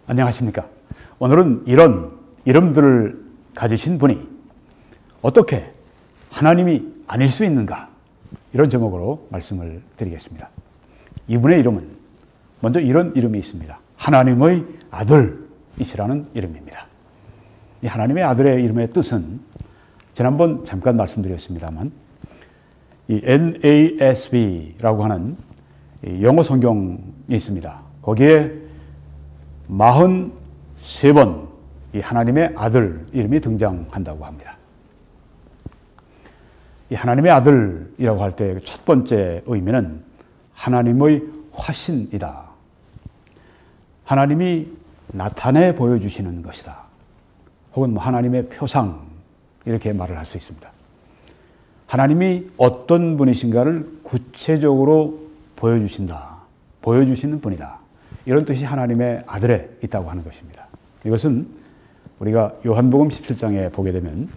안녕하십니까? 오늘은 이런 이름들을 가지신 분이 어떻게 하나님이 아닐 수 있는가? 이런 제목으로 말씀을 드리겠습니다. 이분의 이름은 먼저 이런 이름이 있습니다. 하나님의 아들이시라는 이름입니다. 이 하나님의 아들의 이름의 뜻은 지난번 잠깐 말씀드렸습니다만 이 NASB라고 하는 영어 성경이 있습니다. 거기에 43번 이 하나님의 아들 이름이 등장한다고 합니다. 이 하나님의 아들이라고 할 때 첫 번째 의미는 하나님의 화신이다. 하나님이 나타내 보여주시는 것이다. 혹은 하나님의 표상 이렇게 말을 할 수 있습니다. 하나님이 어떤 분이신가를 구체적으로 보여주신다. 보여주시는 분이다. 이런 뜻이 하나님의 아들에 있다고 하는 것입니다. 이것은 우리가 요한복음 17장에 보게 되면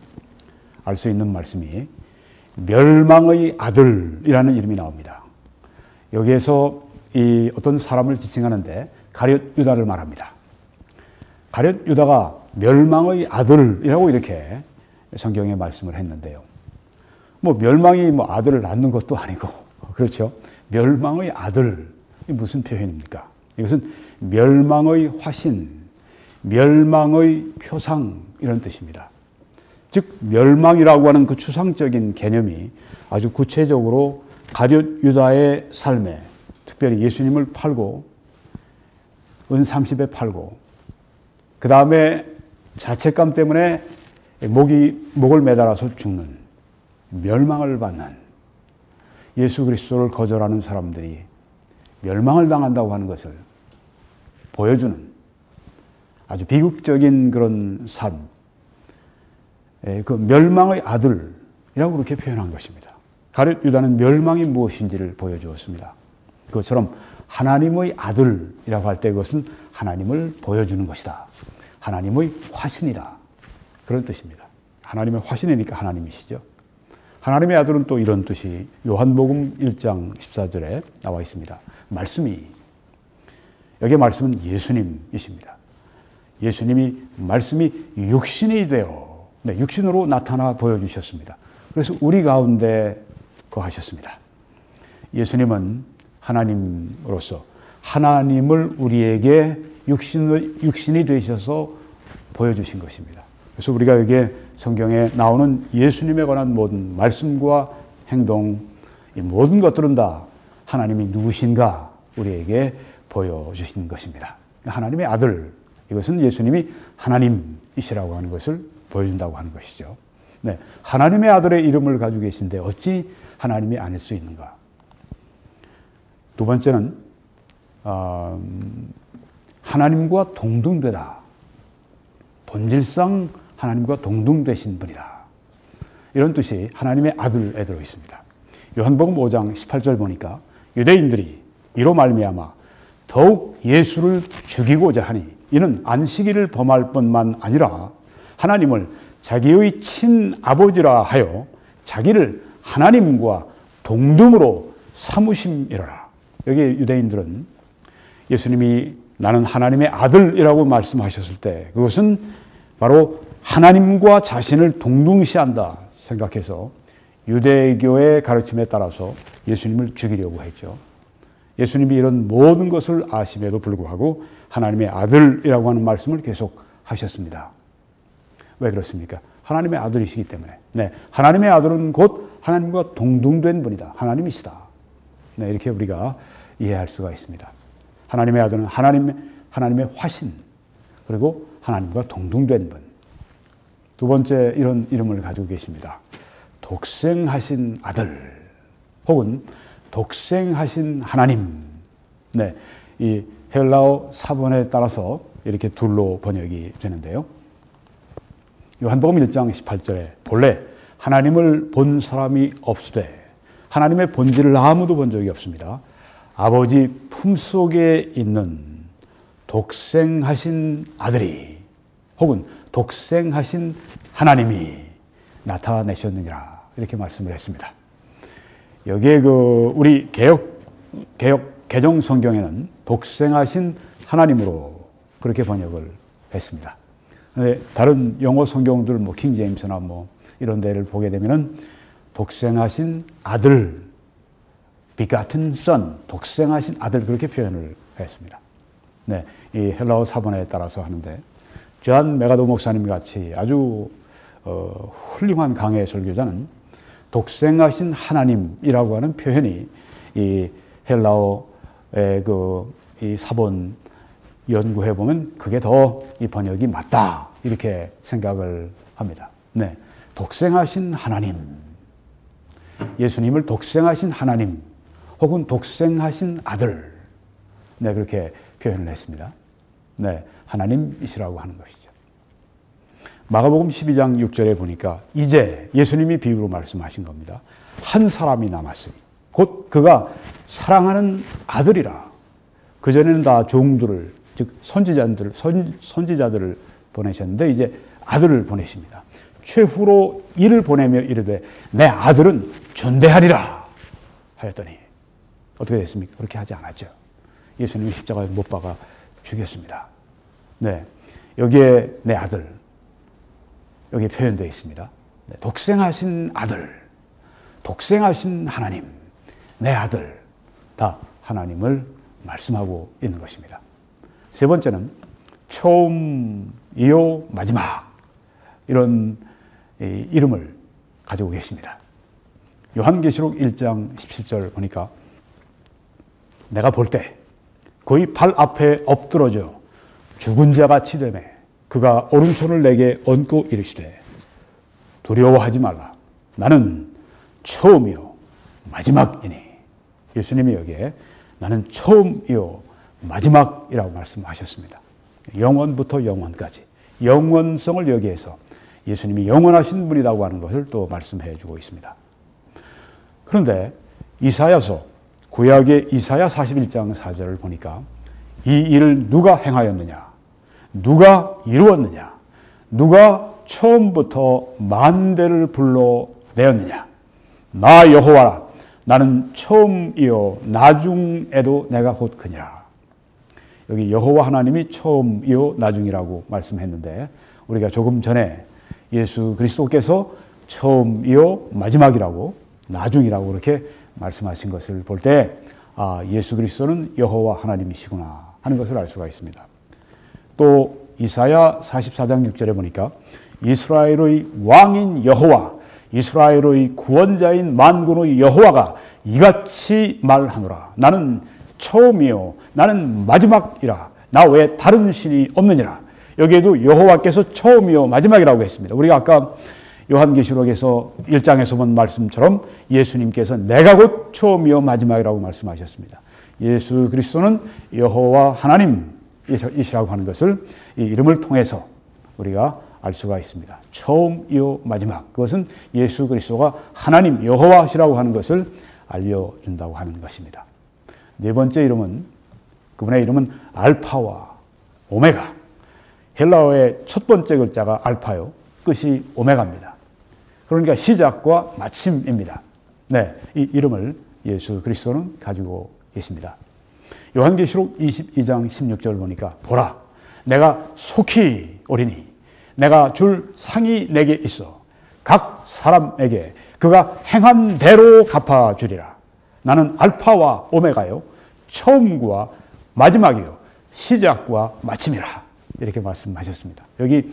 알 수 있는 말씀이 멸망의 아들이라는 이름이 나옵니다. 여기에서 이 어떤 사람을 지칭하는데 가룟 유다를 말합니다. 가룟 유다가 멸망의 아들이라고 이렇게 성경에 말씀을 했는데요. 멸망이 아들을 낳는 것도 아니고, 그렇죠? 멸망의 아들, 무슨 표현입니까? 이것은 멸망의 화신, 멸망의 표상, 이런 뜻입니다. 즉, 멸망이라고 하는 그 추상적인 개념이 아주 구체적으로 가룟 유다의 삶에, 특별히 예수님을 팔고, 은 30에 팔고, 그 다음에 자책감 때문에 목을 매달아서 죽는, 멸망을 받는, 예수 그리스도를 거절하는 사람들이 멸망을 당한다고 하는 것을 보여주는 아주 비극적인 그런 삶, 그 멸망의 아들이라고 그렇게 표현한 것입니다. 가룟 유다는 멸망이 무엇인지를 보여주었습니다. 그것처럼 하나님의 아들이라고 할 때 그것은 하나님을 보여주는 것이다. 하나님의 화신이다. 그런 뜻입니다. 하나님의 화신이니까 하나님이시죠. 하나님의 아들은 또 이런 뜻이 요한복음 1장 14절에 나와 있습니다. 여기에 말씀은 예수님이십니다. 예수님이 말씀이 육신이 되어 육신으로 나타나 보여주셨습니다. 그래서 우리 가운데 거하셨습니다. 예수님은 하나님으로서 하나님을 우리에게 육신이 되셔서 보여주신 것입니다. 그래서 우리가 여기에 성경에 나오는 예수님에 관한 모든 말씀과 행동, 이 모든 것들은 다 하나님이 누구신가 우리에게 보여주신 것입니다. 하나님의 아들, 이것은 예수님이 하나님이시라고 하는 것을 보여준다고 하는 것이죠. 네, 하나님의 아들의 이름을 가지고 계신데 어찌 하나님이 아닐 수 있는가? 두 번째는 하나님과 동등되다. 본질상 하나님과 동등되신 분이다. 이런 뜻이 하나님의 아들에 들어 있습니다. 요한복음 5장 18절 보니까 유대인들이 이로 말미암아 더욱 예수를 죽이고자 하니 이는 안식일을 범할 뿐만 아니라 하나님을 자기의 친아버지라 하여 자기를 하나님과 동등으로 삼으심이로라. 여기 유대인들은 예수님이 나는 하나님의 아들이라고 말씀하셨을 때 그것은 바로 하나님과 자신을 동등시한다 생각해서 유대교의 가르침에 따라서 예수님을 죽이려고 했죠. 예수님이 이런 모든 것을 아심에도 불구하고 하나님의 아들이라고 하는 말씀을 계속 하셨습니다. 왜 그렇습니까? 하나님의 아들이시기 때문에. 네, 하나님의 아들은 곧 하나님과 동등된 분이다. 하나님이시다. 네, 이렇게 우리가 이해할 수가 있습니다. 하나님의 아들은 하나님의 화신, 그리고 하나님과 동등된 분. 두 번째 이런 이름을 가지고 계십니다. 독생하신 아들, 혹은 독생하신 하나님. 네, 이 헬라어 사본에 따라서 이렇게 둘로 번역이 되는데요. 요한복음 1장 18절에 본래 하나님을 본 사람이 없으되 하나님의 본질을 아무도 본 적이 없습니다. 아버지 품속에 있는 독생하신 아들이 혹은 독생하신 하나님이 나타내셨느니라 이렇게 말씀을 했습니다. 여기에 우리 개정 성경에는 독생하신 하나님으로 그렇게 번역을 했습니다. 근데 다른 영어 성경들, 킹 제임스나 이런 데를 보게 되면은 독생하신 아들, begotten son, 독생하신 아들 그렇게 표현을 했습니다. 네, 이 헬라어 사본에 따라서 하는데 존 메가도 목사님 같이 아주 훌륭한 강해 설교자는 독생하신 하나님이라고 하는 표현이 이 헬라어의 이 사본 연구해 보면 그게 더 이 번역이 맞다 이렇게 생각을 합니다. 네, 독생하신 하나님, 예수님을 독생하신 하나님 혹은 독생하신 아들, 네 그렇게 표현을 했습니다. 네, 하나님이시라고 하는 것이죠. 마가복음 12장 6절에 보니까 이제 예수님이 비유로 말씀하신 겁니다. 한 사람이 남았으니 곧 그가 사랑하는 아들이라. 그전에는 다 종들을, 즉 선지자들을 보내셨는데 이제 아들을 보내십니다. 최후로 이를 보내며 이르되 내 아들은 존대하리라 하였더니 어떻게 됐습니까? 그렇게 하지 않았죠. 예수님이 십자가에 못 박아 죽였습니다. 네, 여기에 내 아들, 여기 표현되어 있습니다. 네, 독생하신 아들, 독생하신 하나님, 내 아들, 다 하나님을 말씀하고 있는 것입니다. 세 번째는 처음이요 마지막, 이런 이름을 가지고 계십니다. 요한계시록 1장 17절 보니까 내가 볼 때 그의 발 앞에 엎드러져 죽은 자 같이 되매 그가 오른손을 내게 얹고 이르시되 두려워하지 말라. 나는 처음이요 마지막이니. 예수님이 여기에 나는 처음이요 마지막이라고 말씀하셨습니다. 영원부터 영원까지 영원성을 여기에서 예수님이 영원하신 분이라고 하는 것을 또 말씀해 주고 있습니다. 그런데 이사야서, 구약의 이사야 41장 4절을 보니까 이 일을 누가 행하였느냐, 누가 이루었느냐, 누가 처음부터 만대를 불러내었느냐. 나 여호와라, 나는 처음이요 나중에도 내가 곧 그니라. 여기 여호와 하나님이 처음이요 나중이라고 말씀했는데 우리가 조금 전에 예수 그리스도께서 처음이요 마지막이라고 나중이라고 그렇게 말씀하신 것을 볼 때 예수 그리스도는 여호와 하나님이시구나 하는 것을 알 수가 있습니다. 또 이사야 44장 6절에 보니까 이스라엘의 왕인 여호와, 이스라엘의 구원자인 만군의 여호와가 이같이 말하노라. 나는 처음이요 나는 마지막이라. 나 외에 다른 신이 없느니라. 여기에도 여호와께서 처음이요 마지막이라고 했습니다. 우리가 아까 요한계시록에서 1장에서 본 말씀처럼 예수님께서 내가 곧 처음이요 마지막이라고 말씀하셨습니다. 예수 그리스도는 여호와 하나님이시라고 하는 것을 이 이름을 통해서 우리가 알 수가 있습니다. 처음이요 마지막, 그것은 예수 그리스도가 하나님 여호와시라고 하는 것을 알려준다고 하는 것입니다. 네 번째 이름은, 그분의 이름은 알파와 오메가. 헬라어의 첫 번째 글자가 알파요, 끝이 오메가입니다. 그러니까 시작과 마침입니다. 네, 이 이름을 예수 그리스도는 가지고 계십니다. 요한계시록 22장 16절 보니까 보라, 내가 속히 오리니 내가 줄 상이 내게 있어 각 사람에게 그가 행한 대로 갚아주리라. 나는 알파와 오메가요, 처음과 마지막이요, 시작과 마침이라. 이렇게 말씀하셨습니다. 여기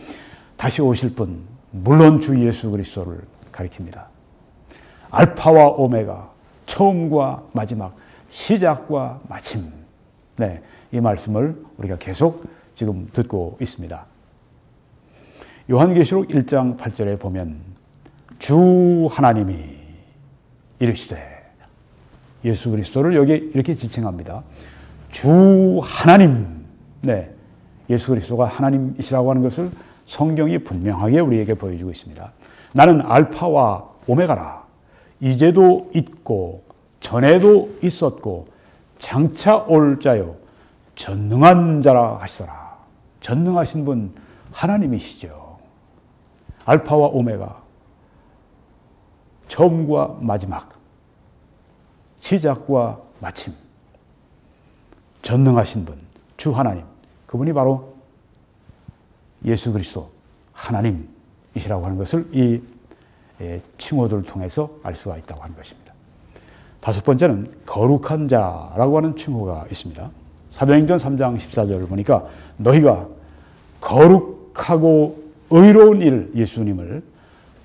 다시 오실 분, 물론 주 예수 그리스도를 가리킵니다. 알파와 오메가, 처음과 마지막, 시작과 마침. 네, 이 말씀을 우리가 계속 지금 듣고 있습니다. 요한계시록 1장 8절에 보면 주 하나님이 이르시되, 예수 그리스도를 여기 이렇게 지칭합니다. 주 하나님. 네, 예수 그리스도가 하나님이시라고 하는 것을 성경이 분명하게 우리에게 보여주고 있습니다. 나는 알파와 오메가라. 이제도 있고 전에도 있었고 장차 올 자요 전능한 자라 하시더라. 전능하신 분 하나님이시죠. 알파와 오메가, 처음과 마지막, 시작과 마침, 전능하신 분, 주 하나님, 그분이 바로 예수 그리스도 하나님이시라고 하는 것을 이 칭호들을 통해서 알 수가 있다고 하는 것입니다. 다섯 번째는 거룩한 자라고 하는 칭호가 있습니다. 사도행전 3장 14절을 보니까 너희가 거룩하고 의로운 일을, 예수님을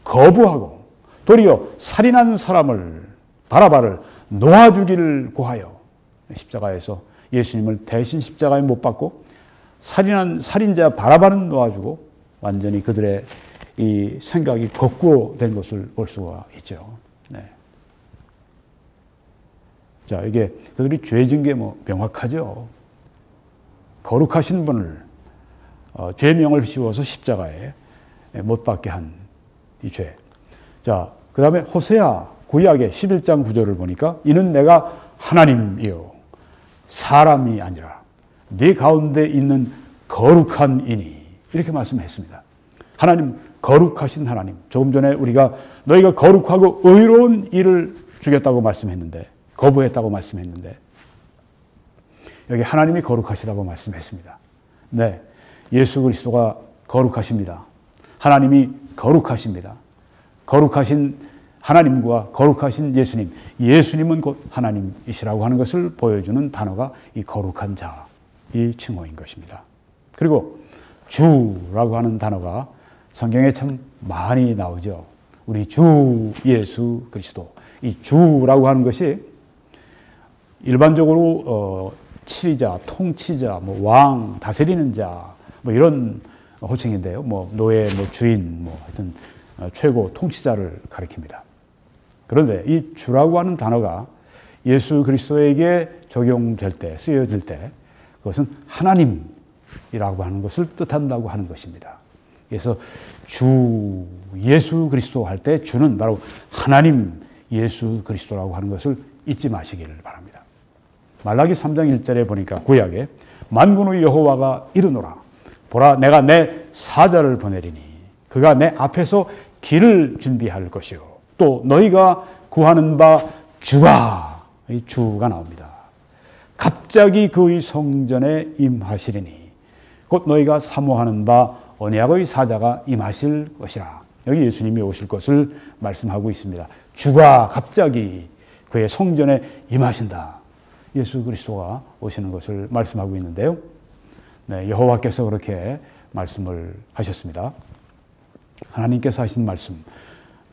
거부하고 도리어 살인한 사람을, 바라바를 놓아주기를 고하여, 십자가에서 예수님을 대신 십자가에 못 박고 살인한 살인자 바라바는 놓아주고 완전히 그들의 이 생각이 거꾸로 된 것을 볼 수가 있죠. 네. 자, 이게 그들이 죄 진 게 명확하죠. 거룩하신 분을 죄명을 씌워서 십자가에 못 박게 한 이 죄. 자, 그 다음에 호세아 구약의 11장 9절을 보니까 이는 내가 하나님이요 사람이 아니라 네 가운데 있는 거룩한 이니, 이렇게 말씀했습니다. 하나님, 거룩하신 하나님. 조금 전에 우리가 너희가 거룩하고 의로운 일을 주겠다고 말씀했는데, 거부했다고 말씀했는데, 여기 하나님이 거룩하시다고 말씀했습니다. 네, 예수 그리스도가 거룩하십니다. 하나님이 거룩하십니다. 거룩하신 하나님과 거룩하신 예수님, 예수님은 곧 하나님이시라고 하는 것을 보여주는 단어가 이 거룩한 자, 이 칭호인 것입니다. 그리고 주라고 하는 단어가 성경에 참 많이 나오죠. 우리 주 예수 그리스도. 이 주라고 하는 것이 일반적으로 치리자, 통치자, 왕, 다스리는 자, 이런 호칭인데요. 노예, 주인, 하여튼 최고 통치자를 가리킵니다. 그런데 이 주라고 하는 단어가 예수 그리스도에게 적용될 때, 쓰여질 때, 그것은 하나님이라고 하는 것을 뜻한다고 하는 것입니다. 그래서 주 예수 그리스도 할 때 주는 바로 하나님 예수 그리스도라고 하는 것을 잊지 마시기를 바랍니다. 말라기 3장 1절에 보니까 구약에 만군의 여호와가 이르노라 보라 내가 내 사자를 보내리니 그가 내 앞에서 길을 준비할 것이요 또 너희가 구하는 바 주가, 이 주가 나옵니다. 갑자기 그의 성전에 임하시리니 곧 너희가 사모하는 바 언약의 사자가 임하실 것이라. 여기 예수님이 오실 것을 말씀하고 있습니다. 주가 갑자기 그의 성전에 임하신다. 예수 그리스도가 오시는 것을 말씀하고 있는데요. 네, 여호와께서 그렇게 말씀을 하셨습니다. 하나님께서 하신 말씀.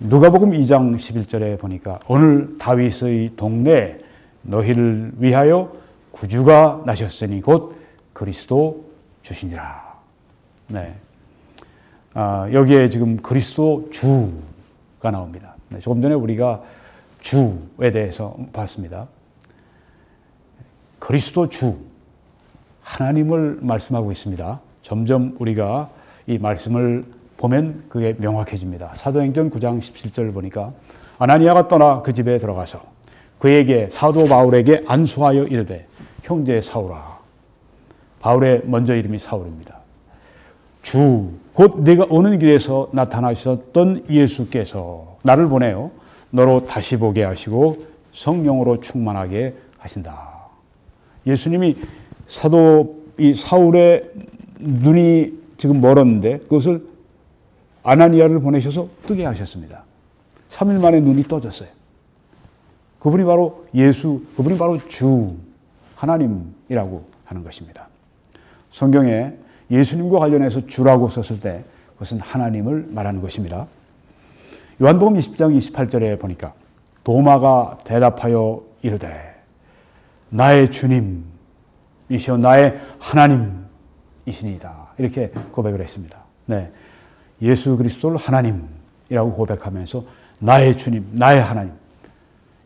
누가복음 2장 11절에 보니까 오늘 다윗의 동네에 너희를 위하여 구주가 나셨으니 곧 그리스도 주시니라. 네. 여기에 지금 그리스도 주가 나옵니다. 네, 조금 전에 우리가 주에 대해서 봤습니다. 그리스도 주, 하나님을 말씀하고 있습니다. 점점 우리가 이 말씀을 보면 그게 명확해집니다. 사도행전 9장 17절을 보니까 아나니아가 떠나 그 집에 들어가서 그에게 사도 바울에게 안수하여 이르되 형제 사울아. 바울의 먼저 이름이 사울입니다. 주, 곧 네가 오는 길에서 나타나셨던 예수께서 나를 보내어 너로 다시 보게 하시고 성령으로 충만하게 하신다. 예수님이 이 사울의 눈이 지금 멀었는데 그것을 아나니아를 보내셔서 뜨게 하셨습니다. 3일 만에 눈이 떠졌어요. 그분이 바로 예수, 그분이 바로 주, 하나님이라고 하는 것입니다. 성경에 예수님과 관련해서 주라고 썼을 때 그것은 하나님을 말하는 것입니다. 요한복음 20장 28절에 보니까 도마가 대답하여 이르되 나의 주님이시여 나의 하나님이시니이다. 이렇게 고백을 했습니다. 네, 예수 그리스도를 하나님이라고 고백하면서 나의 주님, 나의 하나님.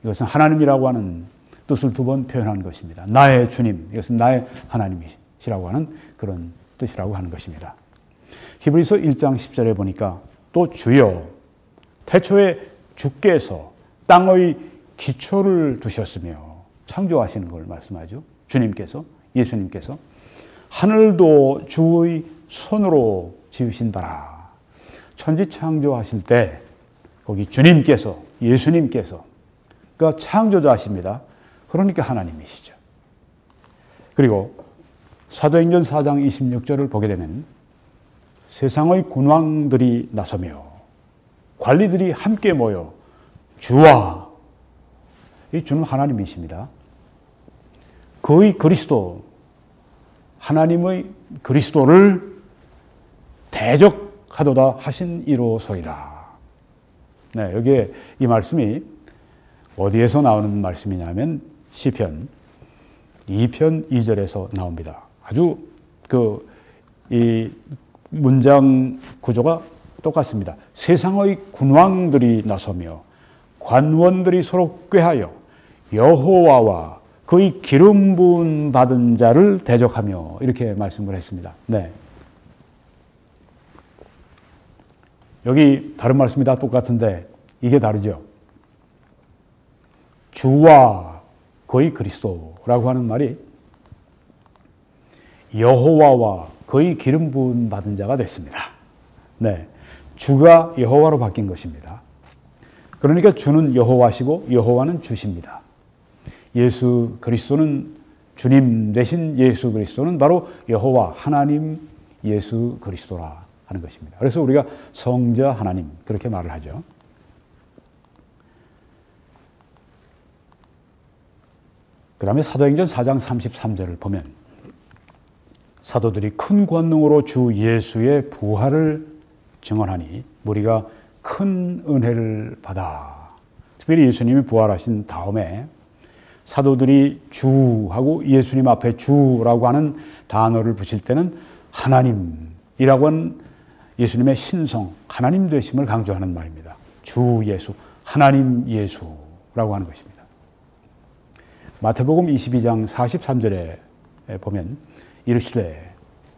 이것은 하나님이라고 하는 뜻을 두 번 표현한 것입니다. 나의 주님, 이것은 나의 하나님이시라고 하는 그런 뜻이라고 하는 것입니다. 히브리서 1장 10절에 보니까 또 주여 태초에 주께서 땅의 기초를 두셨으며 창조하시는 걸 말씀하죠. 주님께서, 예수님께서 하늘도 주의 손으로 지으신 바라. 천지 창조하실 때 거기 주님께서, 예수님께서 그러니까 창조자십니다. 그러니까 하나님이시죠. 그리고 사도행전 4장 26절을 보게 되면 세상의 군왕들이 나서며 관리들이 함께 모여 주와, 이 주는 하나님이십니다. 그의 그리스도, 하나님의 그리스도를 대적하도다 하신 이로소이다. 네, 여기에 이 말씀이 어디에서 나오는 말씀이냐면 시편 2편 2절에서 나옵니다. 아주 이 문장 구조가 똑같습니다. 세상의 군왕들이 나서며 관원들이 서로 꾀하여 여호와와 그의 기름 부은 받은 자를 대적하며, 이렇게 말씀을 했습니다. 네. 여기 다른 말씀이 다 똑같은데 이게 다르죠. 주와 그의 그리스도라고 하는 말이 여호와와 그의 기름 부은 받은 자가 됐습니다. 네. 주가 여호와로 바뀐 것입니다. 그러니까 주는 여호와시고 여호와는 주십니다. 예수 그리스도는, 주님 대신 예수 그리스도는 바로 여호와 하나님 예수 그리스도라 하는 것입니다. 그래서 우리가 성자 하나님 그렇게 말을 하죠. 그 다음에 사도행전 4장 33절을 보면 사도들이 큰 권능으로 주 예수의 부활을 증언하니 무리가 큰 은혜를 받아. 특별히 예수님이 부활하신 다음에 사도들이 주하고 예수님 앞에 주라고 하는 단어를 붙일 때는 하나님이라고 하는 예수님의 신성, 하나님 되심을 강조하는 말입니다. 주 예수, 하나님 예수라고 하는 것입니다. 마태복음 22장 43절에 보면 이르시되,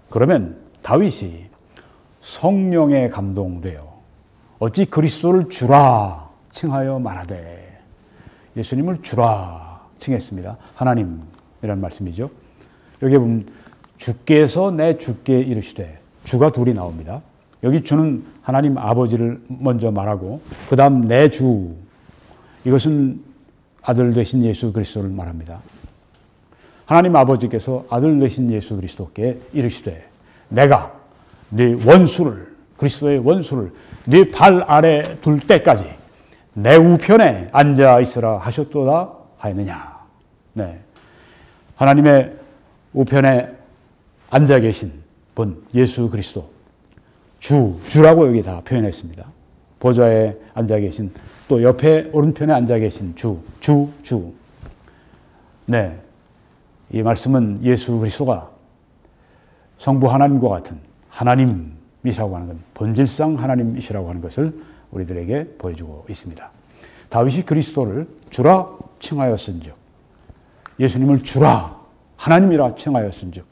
그러면 다윗이 성령에 감동되어 어찌 그리스도를 주라 칭하여 말하되. 예수님을 주라 칭했습니다. 하나님이라는 말씀이죠. 여기 보면 주께서 내 주께 이르시되, 주가 둘이 나옵니다. 여기 주는 하나님 아버지를 먼저 말하고 그 다음 내 주, 이것은 아들 되신 예수 그리스도를 말합니다. 하나님 아버지께서 아들 되신 예수 그리스도께 이르시되, 내가 네 원수를, 그리스도의 원수를 네 발 아래 둘 때까지 내 우편에 앉아 있으라 하셨도다 하였느냐. 네. 하나님의 우편에 앉아 계신 분 예수 그리스도, 주라고 여기 다 표현했습니다. 보좌에 앉아 계신, 또 옆에 오른편에 앉아 계신 주. 네. 이 말씀은 예수 그리스도가 성부 하나님과 같은 하나님이시라고 하는 건, 본질상 하나님이시라고 하는 것을 우리들에게 보여주고 있습니다. 다윗이 그리스도를 주라 칭하였은즉, 예수님을 주라 하나님이라 칭하였은즉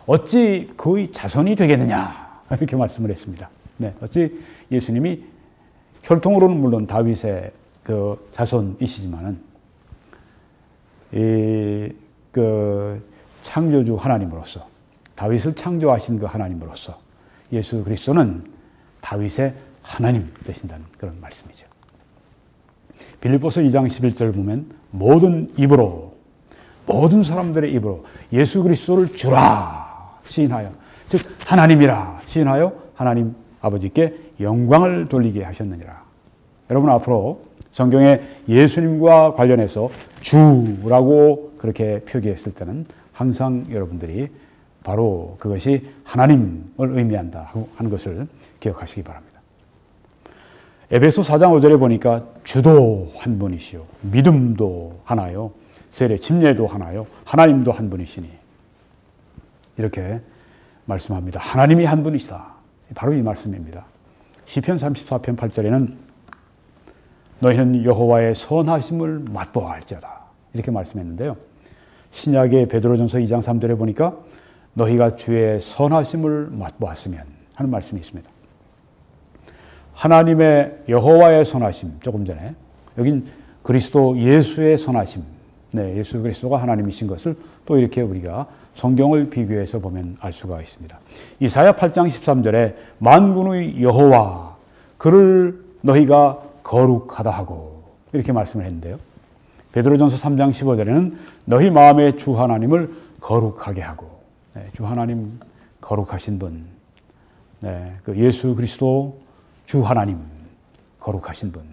어찌 그의 자손이 되겠느냐, 이렇게 말씀을 했습니다. 네, 어찌 예수님이 혈통으로는 물론 다윗의 그 자손이시지만은 창조주 하나님으로서, 다윗을 창조하신 그 하나님으로서 예수 그리스도는 다윗의 하나님 되신다는 그런 말씀이죠. 빌립보서 2장 11절 보면 모든 입으로, 모든 사람들의 입으로 예수 그리스도를 주라 시인하여, 즉 하나님이라 시인하여 하나님 아버지께 영광을 돌리게 하셨느니라. 여러분, 앞으로 성경에 예수님과 관련해서 주라고 그렇게 표기했을 때는 항상 여러분들이 바로 그것이 하나님을 의미한다 하는 것을 기억하시기 바랍니다. 에베소 4장 5절에 보니까 주도 한 분이시요 믿음도 하나요 세례 침례도 하나요 하나님도 한 분이시니, 이렇게 말씀합니다. 하나님이 한 분이시다. 바로 이 말씀입니다. 시편 34편 8절에는 너희는 여호와의 선하심을 맛보아할지어다, 이렇게 말씀했는데요. 신약의 베드로전서 2장 3절에 보니까 너희가 주의 선하심을 맛보았으면 하는 말씀이 있습니다. 하나님의 여호와의 선하심, 조금 전에 여긴 그리스도 예수의 선하심, 네, 예수 그리스도가 하나님이신 것을 또 이렇게 우리가 성경을 비교해서 보면 알 수가 있습니다. 이사야 8장 13절에 만군의 여호와 그를 너희가 거룩하다 하고, 이렇게 말씀을 했는데요. 베드로전서 3장 15절에는 너희 마음의 주 하나님을 거룩하게 하고, 네, 주 하나님 거룩하신 분, 네, 그 예수 그리스도 주 하나님, 거룩하신 분.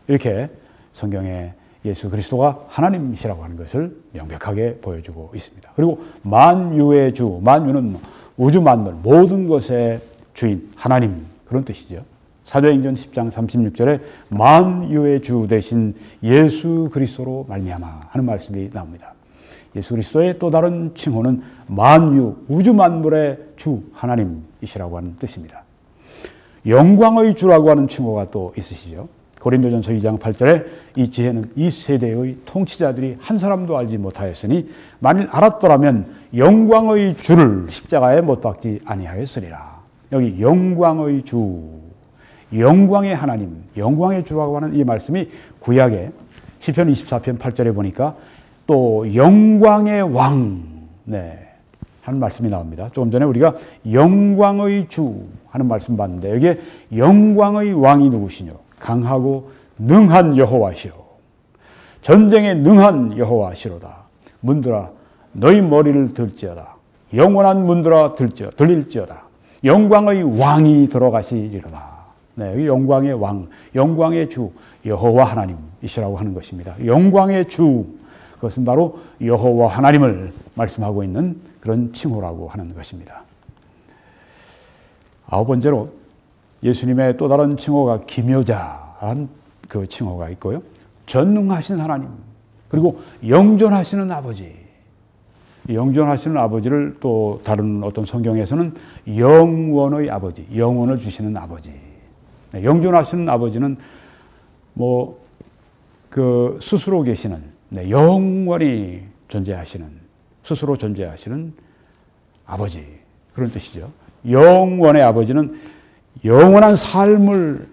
이렇게 성경에 예수 그리스도가 하나님이시라고 하는 것을 명백하게 보여주고 있습니다. 그리고 만유의 주, 만유는 우주 만물, 모든 것의 주인, 하나님, 그런 뜻이죠. 사도행전 10장 36절에 만유의 주 되신 예수 그리스도로 말미암아 하는 말씀이 나옵니다. 예수 그리스도의 또 다른 칭호는 만유, 우주 만물의 주 하나님이시라고 하는 뜻입니다. 영광의 주라고 하는 칭호가 또 있으시죠. 고린도전서 2장 8절에 이 지혜는 이 세대의 통치자들이 한 사람도 알지 못하였으니 만일 알았더라면 영광의 주를 십자가에 못 박지 아니하였으리라. 여기 영광의 주, 영광의 하나님, 영광의 주라고 하는 이 말씀이 구약에 시편 24편 8절에 보니까 또 영광의 왕, 네, 하는 말씀이 나옵니다. 조금 전에 우리가 영광의 주 하는 말씀 봤는데 여기에 영광의 왕이 누구시뇨? 강하고 능한 여호와시오. 전쟁에 능한 여호와시로다. 문들아 너희 머리를 들지어다. 영원한 문들아 들릴지어다. 영광의 왕이 들어가시리로다. 네, 여기 영광의 왕, 영광의 주 여호와 하나님이시라고 하는 것입니다. 영광의 주, 그것은 바로 여호와 하나님을 말씀하고 있는 그런 칭호라고 하는 것입니다. 아홉 번째로 예수님의 또 다른 칭호가 기묘자한 그 칭호가 있고요. 전능하신 하나님, 그리고 영존하시는 아버지. 영존하시는 아버지를 또 다른 어떤 성경에서는 영원의 아버지, 영원을 주시는 아버지. 영존하시는 아버지는 뭐 그 스스로 계시는, 영원히 존재하시는, 스스로 존재하시는 아버지, 그런 뜻이죠. 영원의 아버지는 영원한 삶을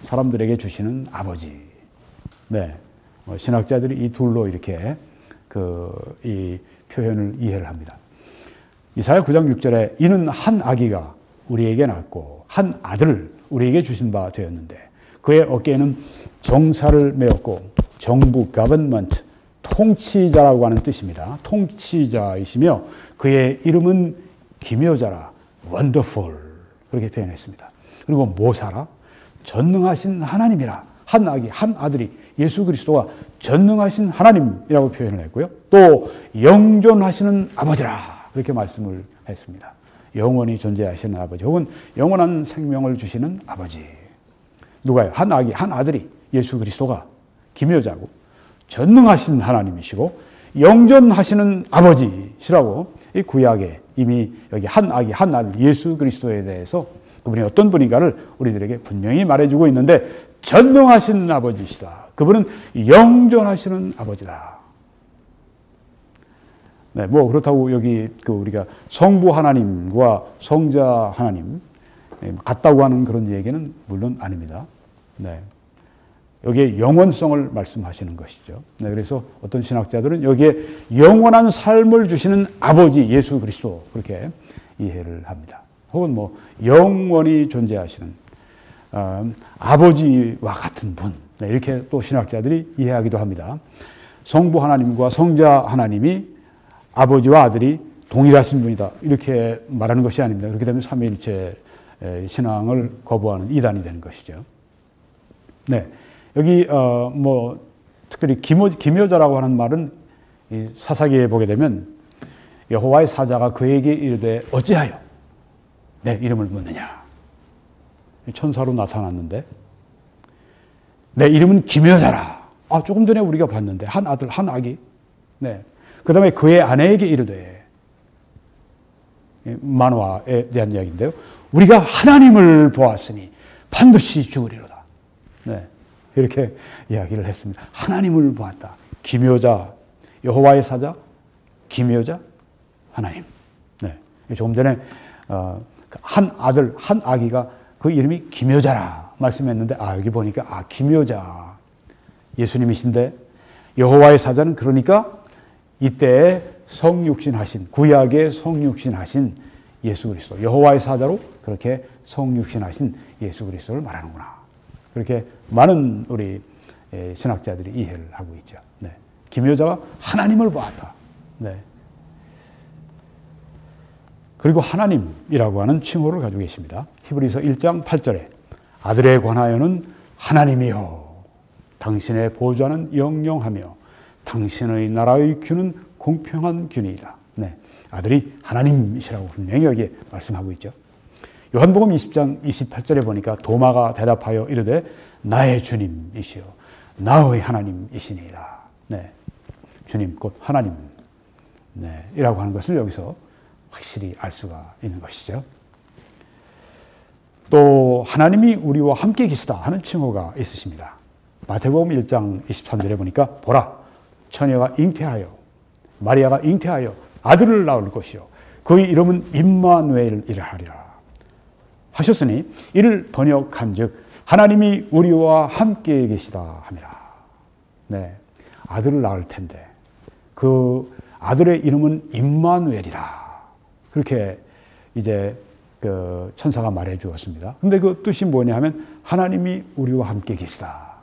사람들에게 주시는 아버지. 네, 신학자들이 이 둘로 이렇게 이 표현을 이해를 합니다. 이사야 9장 6절에 이는 한 아기가 우리에게 낳았고 한 아들을 우리에게 주신 바 되었는데 그의 어깨에는 정사를 메었고 정부 가버넌먼트, 통치자라고 하는 뜻입니다. 통치자이시며 그의 이름은 기묘자라, 원더풀, 그렇게 표현했습니다. 그리고 모사라, 전능하신 하나님이라. 한 아기, 한 아들이 예수 그리스도가 전능하신 하나님이라고 표현을 했고요. 또 영존하시는 아버지라, 그렇게 말씀을 했습니다. 영원히 존재하시는 아버지, 혹은 영원한 생명을 주시는 아버지. 누가요? 한 아기, 한 아들이 예수 그리스도가 기묘자고 전능하신 하나님이시고 영존하시는 아버지시라고 이 구약에 이미 여기 한 아기, 한 아들 예수 그리스도에 대해서 그분이 어떤 분인가를 우리들에게 분명히 말해주고 있는데 전능하신 아버지시다. 그분은 영존하시는 아버지다. 네, 뭐 그렇다고 여기 우리가 성부 하나님과 성자 하나님 같다고 하는 그런 얘기는 물론 아닙니다. 네. 여기에 영원성을 말씀하시는 것이죠. 네, 그래서 어떤 신학자들은 여기에 영원한 삶을 주시는 아버지 예수 그리스도 그렇게 이해를 합니다. 혹은 뭐 영원히 존재하시는 아버지와 같은 분, 네, 이렇게 또 신학자들이 이해하기도 합니다. 성부 하나님과 성자 하나님이 아버지와 아들이 동일하신 분이다 이렇게 말하는 것이 아닙니다. 그렇게 되면 삼위일체 신앙을 거부하는 이단이 되는 것이죠. 네, 여기 뭐 특별히 기묘자라고 하는 말은 이 사사기에 보게 되면 여호와의 사자가 그에게 이르되 어찌하여 내 이름을 묻느냐. 천사로 나타났는데 내 이름은 기묘자라. 조금 전에 우리가 봤는데 한 아들, 한 아기. 네. 그 다음에 그의 아내에게 이르되 만화에 대한 이야기인데요. 우리가 하나님을 보았으니 반드시 죽으리로다. 네. 이렇게 이야기를 했습니다. 하나님을 보았다. 기묘자, 여호와의 사자, 기묘자, 하나님. 네. 조금 전에 한 아들, 한 아기가 그 이름이 기묘자라 말씀했는데 여기 보니까 기묘자 예수님이신데 여호와의 사자는 그러니까 이때에 성육신하신 구약의 성육신하신 예수 그리스도 여호와의 사자로 그렇게 성육신하신 예수 그리스도를 말하는구나. 그렇게 많은 우리 신학자들이 이해를 하고 있죠. 네. 기묘자가 하나님을 보았다. 네. 그리고 하나님이라고 하는 칭호를 가지고 계십니다. 히브리서 1장 8절에 아들에 관하여는 하나님이여 당신의 보좌는 영영하며 당신의 나라의 균은 공평한 균이다. 네, 아들이 하나님이시라고 분명히 여기에 말씀하고 있죠. 요한복음 20장 28절에 보니까 도마가 대답하여 이르되 나의 주님이시여 나의 하나님이시니이다. 네, 주님 곧 하나님 네, 이라고 하는 것을 여기서 확실히 알 수가 있는 것이죠. 또 하나님이 우리와 함께 계시다 하는 칭호가 있으십니다. 마태복음 1장 23절에 보니까 보라 처녀가 잉태하여 마리아가 잉태하여 아들을 낳을 것이요 그의 이름은 임마누엘이라 하리라 하셨으니 이를 번역한즉 하나님이 우리와 함께 계시다 함이라. 네, 아들을 낳을 텐데 그 아들의 이름은 임마누엘이다. 그렇게 이제 그 천사가 말해 주었습니다. 근데 그 뜻이 뭐냐 하면 하나님이 우리와 함께 계시다.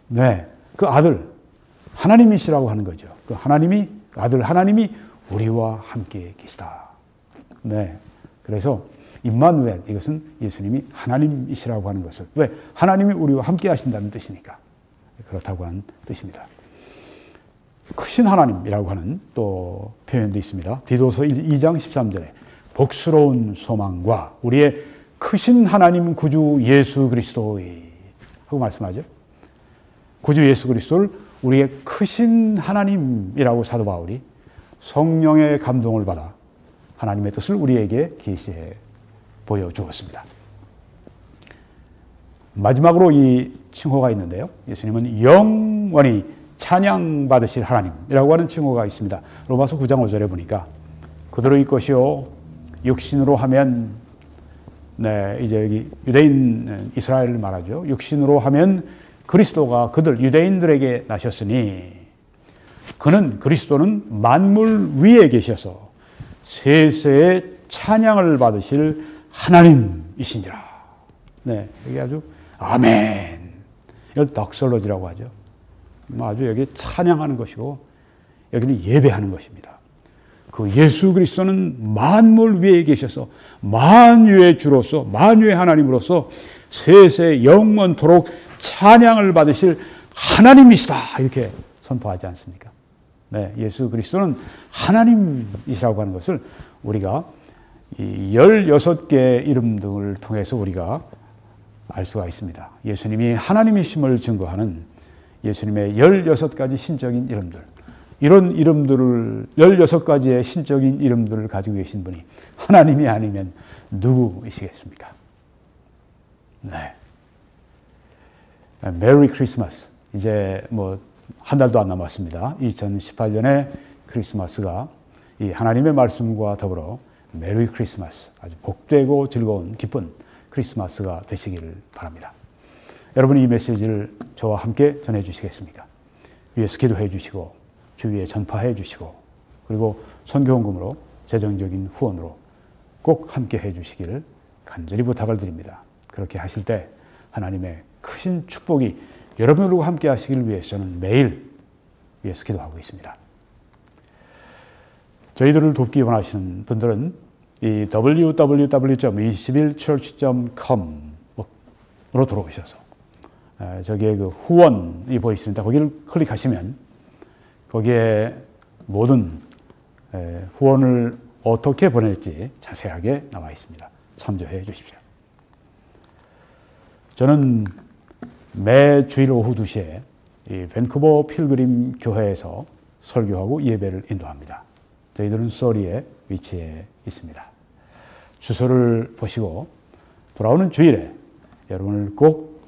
네, 그 아들 하나님이시라고 하는 거죠. 그 하나님이 아들 하나님이 우리와 함께 계시다. 네, 그래서 임마누엘 이것은 예수님이 하나님이시라고 하는 것을 왜 하나님이 우리와 함께 하신다는 뜻이니까 그렇다고 하는 뜻입니다. 크신 하나님이라고 하는 또 표현도 있습니다. 디도서 2장 13절에 복스러운 소망과 우리의 크신 하나님 구주 예수 그리스도의 하고 말씀하죠. 구주 예수 그리스도를 우리의 크신 하나님이라고 사도 바울이 성령의 감동을 받아 하나님의 뜻을 우리에게 계시해 보여주었습니다. 마지막으로 이 칭호가 있는데요. 예수님은 영원히 찬양받으실 하나님이라고 하는 칭호가 있습니다. 로마서 9장 5절에 보니까 그들의 것이요 육신으로 하면 네, 이제 여기 유대인 이스라엘을 말하죠. 육신으로 하면 그리스도가 그들 유대인들에게 나셨으니 그는 그리스도는 만물 위에 계셔서 세세의 찬양을 받으실 하나님이신지라. 네, 여기 아주 아멘. 이걸 덕설로지라고 하죠. 아주 여기 찬양하는 것이고 여기는 예배하는 것입니다. 그 예수 그리스도는 만물 위에 계셔서 만유의 주로서 만유의 하나님으로서 세세 영원토록 찬양을 받으실 하나님이시다 이렇게 선포하지 않습니까? 네, 예수 그리스도는 하나님이시라고 하는 것을 우리가 이 16개의 이름 등을 통해서 우리가 알 수가 있습니다. 예수님이 하나님이심을 증거하는 예수님의 16가지 신적인 이름들, 이런 이름들을 16가지의 신적인 이름들을 가지고 계신 분이 하나님이 아니면 누구이시겠습니까? 네. 메리 크리스마스. 이제 뭐 한 달도 안 남았습니다. 2018년의 크리스마스가 이 하나님의 말씀과 더불어 메리 크리스마스, 아주 복되고 즐거운 기쁜 크리스마스가 되시기를 바랍니다. 여러분이 이 메시지를 저와 함께 전해 주시겠습니까? 위에서 기도해 주시고 주위에 전파해 주시고 그리고 선교헌금으로 재정적인 후원으로 꼭 함께 해 주시기를 간절히 부탁을 드립니다. 그렇게 하실 때 하나님의 크신 축복이 여러분들과 함께 하시기를 위해서 저는 매일 위해서 기도하고 있습니다. 저희들을 돕기 원하시는 분들은 이 www.21church.com으로 들어오셔서 저기에 그 후원이 보이십니다. 거기를 클릭하시면 거기에 모든 후원을 어떻게 보낼지 자세하게 나와 있습니다. 참조해 주십시오. 저는 매 주일 오후 2시에 이 밴쿠버 필그림 교회에서 설교하고 예배를 인도합니다. 저희들은 서리에 위치해 있습니다. 주소를 보시고 돌아오는 주일에 여러분을 꼭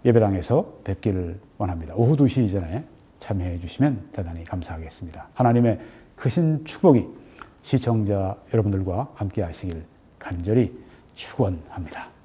예배당에서 뵙기를 원합니다. 오후 2시 이전에 참여해 주시면 대단히 감사하겠습니다. 하나님의 크신 축복이 시청자 여러분들과 함께 하시길 간절히 축원합니다.